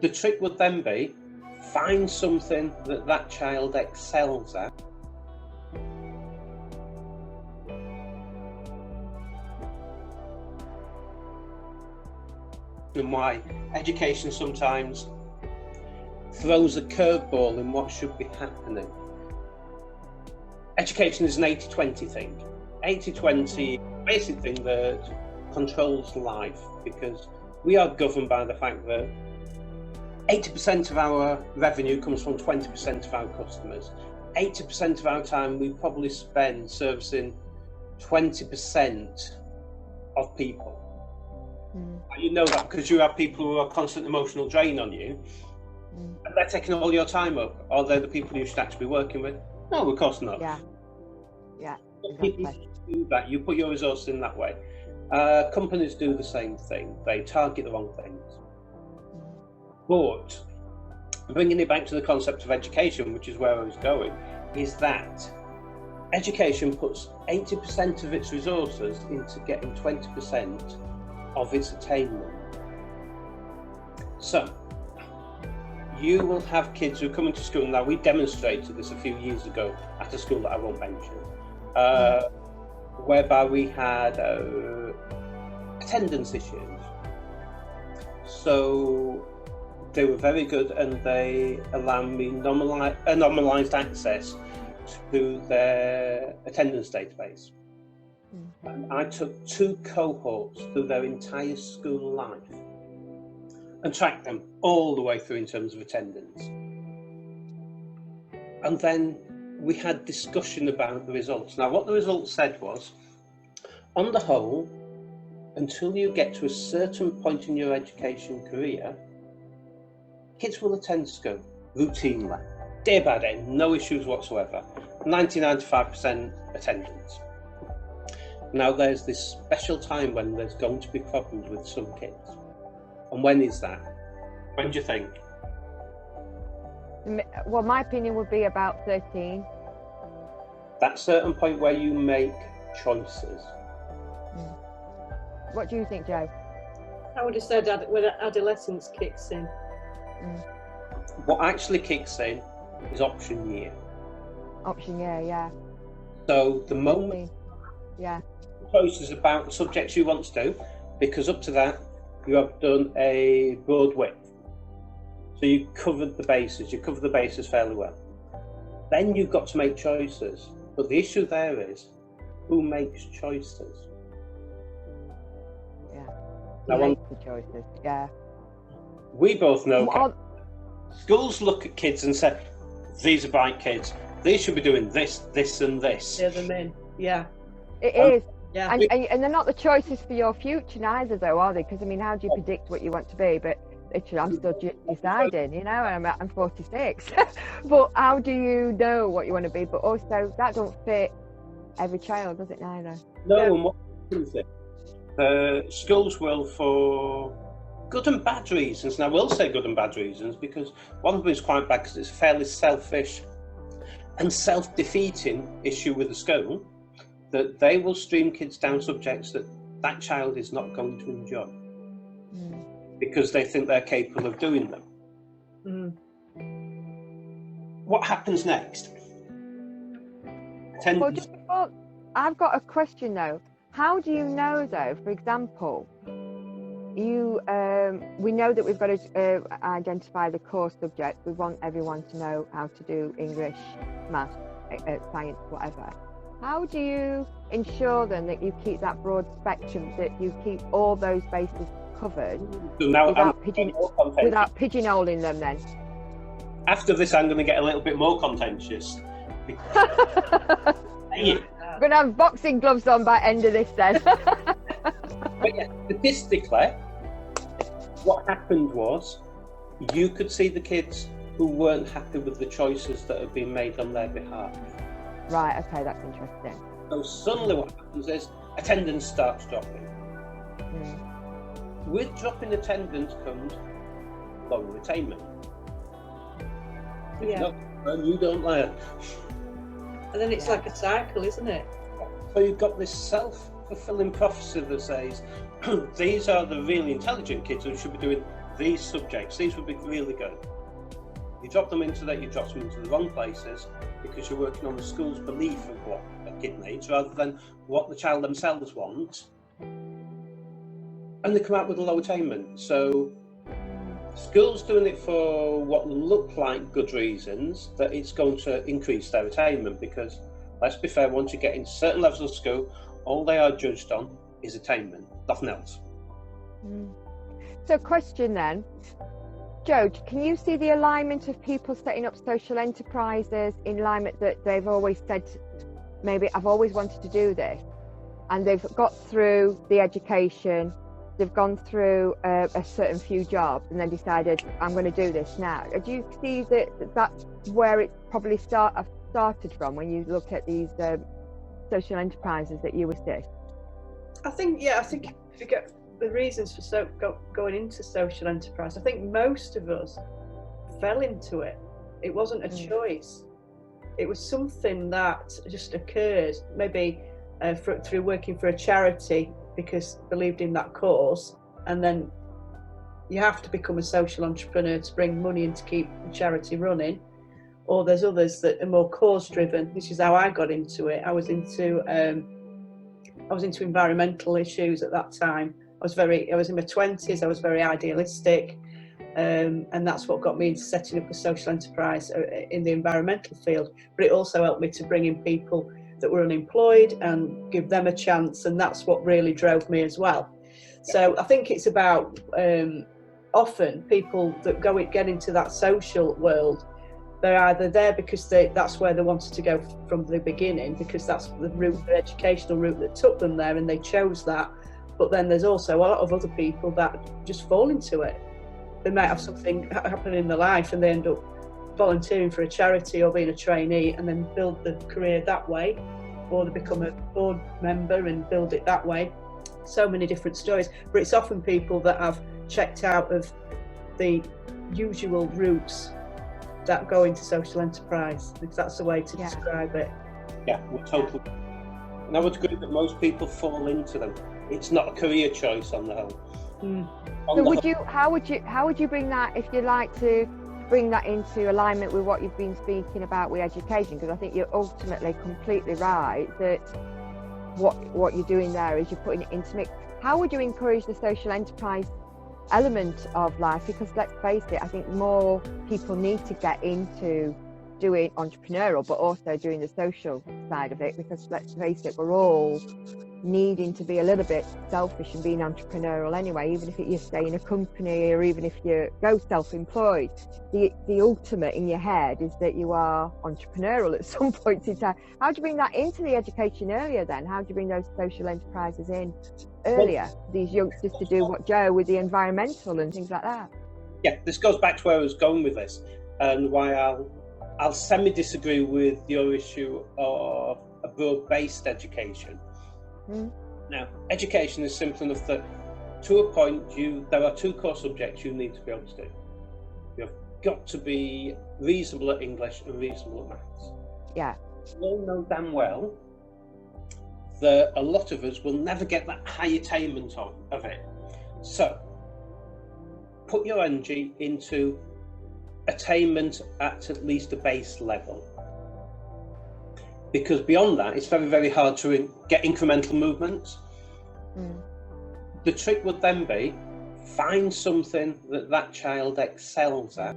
The trick would then be, find something that child excels at. And why education sometimes throws a curveball in what should be happening. Education is an 80-20 thing. 80-20 basic thing that controls life, because we are governed by the fact that 80% of our revenue comes from 20% of our customers. 80% of our time we probably spend servicing 20% of people. And you know that because you have people who are constant emotional drain on you, and they're taking all your time up. Are they the people you should actually be working with? No, of course not. Yeah. People do that. You put your resources in that way. Companies do the same thing. They target the wrong things. But bringing it back to the concept of education, which is where I was going, is that education puts 80% of its resources into getting 20% of its attainment. So you will have kids who come into school. Now, we demonstrated this a few years ago at a school that I won't mention, whereby we had attendance issues. So they were very good, and they allowed me normalised access to their attendance database. And I took 2 cohorts through their entire school life and tracked them all the way through in terms of attendance. And then we had discussion about the results. Now, what the results said was, on the whole, until you get to a certain point in your education career, kids will attend school routinely, day by day, no issues whatsoever, 95% attendance. Now, there's this special time when there's going to be problems with some kids. And when is that? When do you think? Well, my opinion would be about 13. That certain point where you make choices. What do you think, Joe? I would have said when adolescence kicks in. What actually kicks in is option year. Option year, yeah. So the moment choices about the subjects you want to do, because up to that you have done a broad width. So you covered the bases fairly well. Then you've got to make choices. But the issue there is, who makes choices? Yeah. Now, Who makes the choices? Yeah. We both know schools look at kids and say, these are bright kids. They should be doing this, this and this. They're the men. Yeah. It is. Yeah. And they're not the choices for your future neither, though, are they? Because, I mean, how do you predict what you want to be? But literally, I'm still deciding, you know, and I'm 46. But how do you know what you want to be? But also, that don't fit every child, does it, neither? No, and what happens is, schools will, for good and bad reasons, and I will say good and bad reasons, because one of them is quite bad because it's a fairly selfish and self-defeating issue with the school, that they will stream kids down subjects that child is not going to enjoy because they think they're capable of doing them. What happens next? Well, just before, I've got a question though. How do you know though, for example, we know that we've got to identify the core subjects. We want everyone to know how to do English, maths, science, whatever. How do you ensure then that you keep that broad spectrum, that you keep all those bases covered without pigeonholing them then? After this, I'm going to get a little bit more contentious. We're going to have boxing gloves on by the end of this then. But yeah, statistically, what happened was you could see the kids who weren't happy with the choices that had been made on their behalf. Right, okay, that's interesting. So suddenly what happens is attendance starts dropping. With dropping attendance comes lower attainment. Yeah. And you don't learn. And then it's like a cycle, isn't it? So you've got this self-fulfilling prophecy that says, these are the really intelligent kids who should be doing these subjects, these would be really good. You drop them into that, you drop them into the wrong places because you're working on the school's belief of what a kid needs rather than what the child themselves want. And they come out with a low attainment. So schools doing it for what look like good reasons, that it's going to increase their attainment, because let's be fair, once you get into certain levels of school, all they are judged on is attainment, nothing else. So question then, Joe, can you see the alignment of people setting up social enterprises in alignment that they've always said, maybe I've always wanted to do this, and they've got through the education, they've gone through a certain few jobs and then decided, I'm going to do this now. Do you see that that's where it probably started from when you look at these social enterprises that you assist? I think if you get the reasons for going into social enterprise, I think most of us fell into it. It wasn't a choice. It was something that just occurred, maybe through working for a charity because believed in that cause, and then you have to become a social entrepreneur to bring money in to keep the charity running. Or there's others that are more cause driven, which is how I got into it. I was into environmental issues at that time. I was in my 20s, I was very idealistic, and that's what got me into setting up a social enterprise in the environmental field. But it also helped me to bring in people that were unemployed and give them a chance, and that's what really drove me as well. So I think it's about often people that get into that social world, they're either there because that's where they wanted to go from the beginning, because that's the educational route that took them there and they chose that. But then there's also a lot of other people that just fall into it. They might have something happen in their life and they end up volunteering for a charity or being a trainee and then build the career that way, or they become a board member and build it that way. So many different stories, but it's often people that have checked out of the usual routes that go into social enterprise, if that's the way to describe it. Yeah, we're totally. And I would agree that most people fall into them. It's not a career choice on the whole. So how would you bring that, if you'd like to bring that into alignment with what you've been speaking about with education? Because I think you're ultimately completely right that what you're doing there is you're putting it into mix. How would you encourage the social enterprise element of life? Because let's face it, I think more people need to get into doing entrepreneurial, but also doing the social side of it, because let's face it, we're all needing to be a little bit selfish and being entrepreneurial anyway, even if you stay in a company or even if you go self-employed. The ultimate in your head is that you are entrepreneurial at some point in time. How do you bring that into the education earlier then? How do you bring those social enterprises in earlier, these youngsters to do what Joe with the environmental and things like that? Yeah, this goes back to where I was going with this, and why I'll semi-disagree with your issue of a broad-based education. Now, education is simple enough that to a point, there are two core subjects you need to be able to do. You've got to be reasonable at English and reasonable at maths. Yeah. We all know damn well that a lot of us will never get that high attainment of it. So, put your energy into attainment at least a base level. Because beyond that, it's very, very hard to get incremental movements. The trick would then be, find something that child excels at